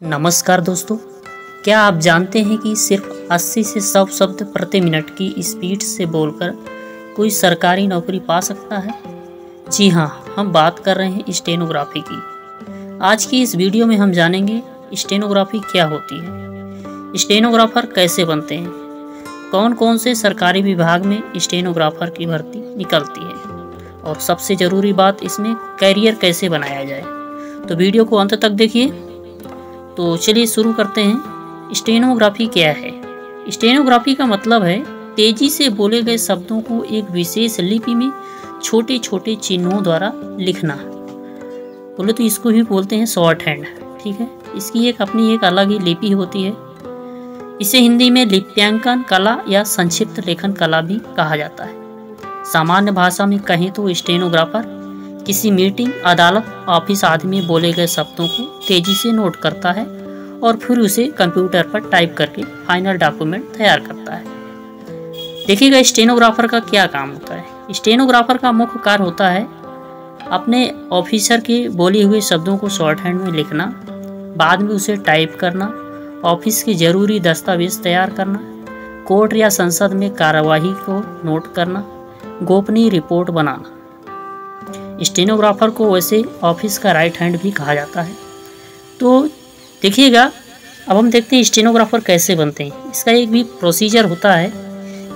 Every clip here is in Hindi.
नमस्कार दोस्तों, क्या आप जानते हैं कि सिर्फ 80 से 100 शब्द प्रति मिनट की स्पीड से बोलकर कोई सरकारी नौकरी पा सकता है। जी हाँ, हम बात कर रहे हैं स्टेनोग्राफी की। आज की इस वीडियो में हम जानेंगे स्टेनोग्राफी क्या होती है, स्टेनोग्राफर कैसे बनते हैं, कौन कौन से सरकारी विभाग में स्टेनोग्राफर की भर्ती निकलती है और सबसे ज़रूरी बात, इसमें कैरियर कैसे बनाया जाए। तो वीडियो को अंत तक देखिए। तो चलिए शुरू करते हैं। स्टेनोग्राफी क्या है? स्टेनोग्राफी का मतलब है तेजी से बोले गए शब्दों को एक विशेष लिपि में छोटे छोटे चिन्हों द्वारा लिखना। बोले तो इसको भी बोलते हैं शॉर्ट हैंड। ठीक है, इसकी अपनी एक अलग ही लिपि होती है। इसे हिंदी में लिप्यांकन कला या संक्षिप्त लेखन कला भी कहा जाता है। सामान्य भाषा में कहें तो स्टेनोग्राफर किसी मीटिंग, अदालत, ऑफिस आदि में बोले गए शब्दों को तेजी से नोट करता है और फिर उसे कंप्यूटर पर टाइप करके फाइनल डॉक्यूमेंट तैयार करता है। देखिएगा स्टेनोग्राफर का क्या काम होता है। स्टेनोग्राफर का मुख्य कार्य होता है अपने ऑफिसर के बोले हुए शब्दों को शॉर्ट हैंड में लिखना, बाद में उसे टाइप करना, ऑफिस के जरूरी दस्तावेज तैयार करना, कोर्ट या संसद में कार्यवाही को नोट करना, गोपनीय रिपोर्ट बनाना। स्टेनोग्राफर को वैसे ऑफिस का राइट हैंड भी कहा जाता है। तो देखिएगा, अब हम देखते हैं स्टेनोग्राफर कैसे बनते हैं। इसका एक भी प्रोसीजर होता है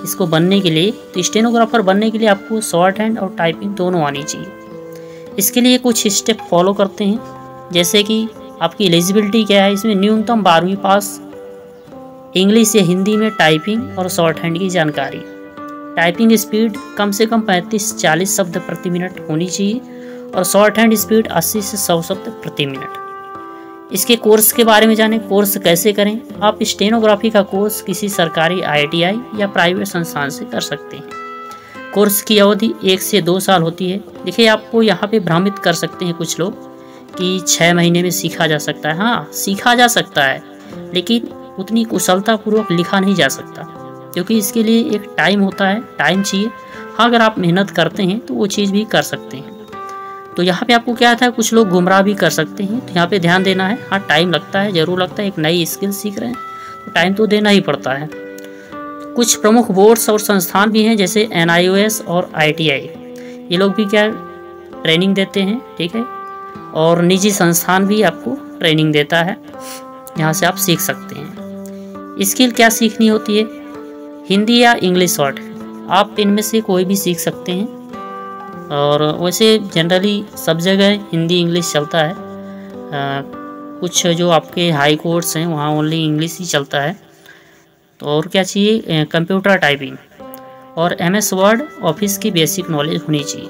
इसको बनने के लिए। तो स्टेनोग्राफर बनने के लिए आपको शॉर्ट हैंड और टाइपिंग दोनों आनी चाहिए। इसके लिए कुछ स्टेप फॉलो करते हैं, जैसे कि आपकी एलिजिबिलिटी क्या है। इसमें न्यूनतम 12वीं पास, इंग्लिश या हिंदी में टाइपिंग और शॉर्ट हैंड की जानकारी। टाइपिंग स्पीड कम से कम 35-40 शब्द प्रति मिनट होनी चाहिए और शॉर्ट हैंड स्पीड 80 से 100 शब्द प्रति मिनट। इसके कोर्स के बारे में जानें, कोर्स कैसे करें। आप स्टेनोग्राफी का कोर्स किसी सरकारी ITI या प्राइवेट संस्थान से कर सकते हैं। कोर्स की अवधि 1 से 2 साल होती है। देखिए, आपको यहाँ पे भ्रमित कर सकते हैं कुछ लोग कि 6 महीने में सीखा जा सकता है। हाँ, सीखा जा सकता है, लेकिन उतनी कुशलतापूर्वक लिखा नहीं जा सकता, क्योंकि इसके लिए एक टाइम होता है, टाइम चाहिए। हाँ, अगर आप मेहनत करते हैं तो वो चीज़ भी कर सकते हैं। तो यहाँ पे आपको क्या था, कुछ लोग गुमराह भी कर सकते हैं, तो यहाँ पे ध्यान देना है। हाँ, टाइम लगता है, ज़रूर लगता है। एक नई स्किल सीख रहे हैं तो टाइम तो देना ही पड़ता है। कुछ प्रमुख बोर्ड्स और संस्थान भी हैं, जैसे NIOS और ITI। ये लोग भी क्या ट्रेनिंग देते हैं, ठीक है। और निजी संस्थान भी आपको ट्रेनिंग देता है, यहाँ से आप सीख सकते हैं। स्किल क्या सीखनी होती है? हिंदी या इंग्लिश शॉर्ट, आप इनमें से कोई भी सीख सकते हैं। और वैसे जनरली सब जगह हिंदी इंग्लिश चलता है। कुछ जो आपके हाई कोर्ट्स हैं वहाँ ओनली इंग्लिश ही चलता है। तो और क्या चाहिए? कंप्यूटर टाइपिंग और MS वर्ड, ऑफिस की बेसिक नॉलेज होनी चाहिए।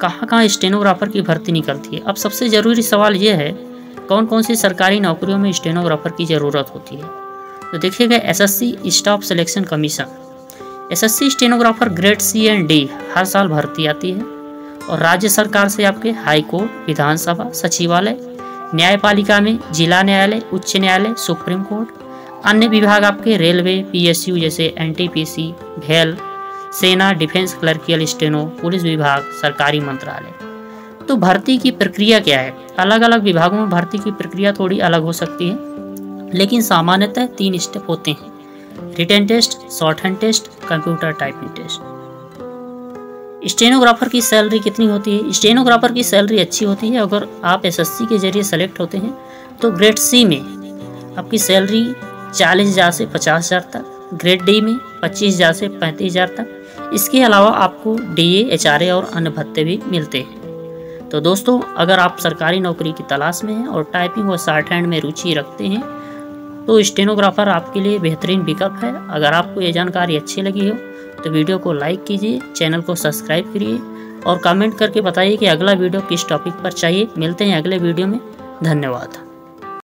कहाँ कहाँ स्टेनोग्राफर की भर्ती निकलती है? अब सबसे ज़रूरी सवाल ये है, कौन कौन सी सरकारी नौकरियों में स्टेनोग्राफर की ज़रूरत होती है। तो देखिएगा, SSC staff selection commission, SSC stenographer grade C and D हर साल भर्ती आती है। और राज्य सरकार से आपके हाई कोर्ट, विधानसभा, सचिवालय, न्यायपालिका में जिला न्यायालय, उच्च न्यायालय, सुप्रीम कोर्ट, अन्य विभाग आपके रेलवे, PSU जैसे NTPC, भेल, सेना, डिफेंस क्लर्कियल स्टेनो, पुलिस विभाग, सरकारी मंत्रालय। तो भर्ती की प्रक्रिया क्या है? अलग अलग विभागों में भर्ती की प्रक्रिया थोड़ी अलग हो सकती है, लेकिन सामान्यतः 3 स्टेप होते हैं: written test, shorthand test, computer typing test. Stenographer की सैलरी कितनी होती है? स्टेनोग्राफर की सैलरी अच्छी होती है। अगर आप SSC के जरिए सेलेक्ट होते हैं तो ग्रेड C में आपकी सैलरी 40,000 से 50,000 तक, ग्रेड D में 25,000 से 35,000 तक। इसके अलावा आपको DA, HRA और अन्य भत्ते भी मिलते हैं। तो दोस्तों, अगर आप सरकारी नौकरी की तलाश में हैं और टाइपिंग और शॉर्ट हैंड में रुचि रखते हैं तो स्टेनोग्राफर आपके लिए बेहतरीन विकल्प है। अगर आपको ये जानकारी अच्छी लगी हो तो वीडियो को लाइक कीजिए, चैनल को सब्सक्राइब करिए और कमेंट करके बताइए कि अगला वीडियो किस टॉपिक पर चाहिए। मिलते हैं अगले वीडियो में। धन्यवाद।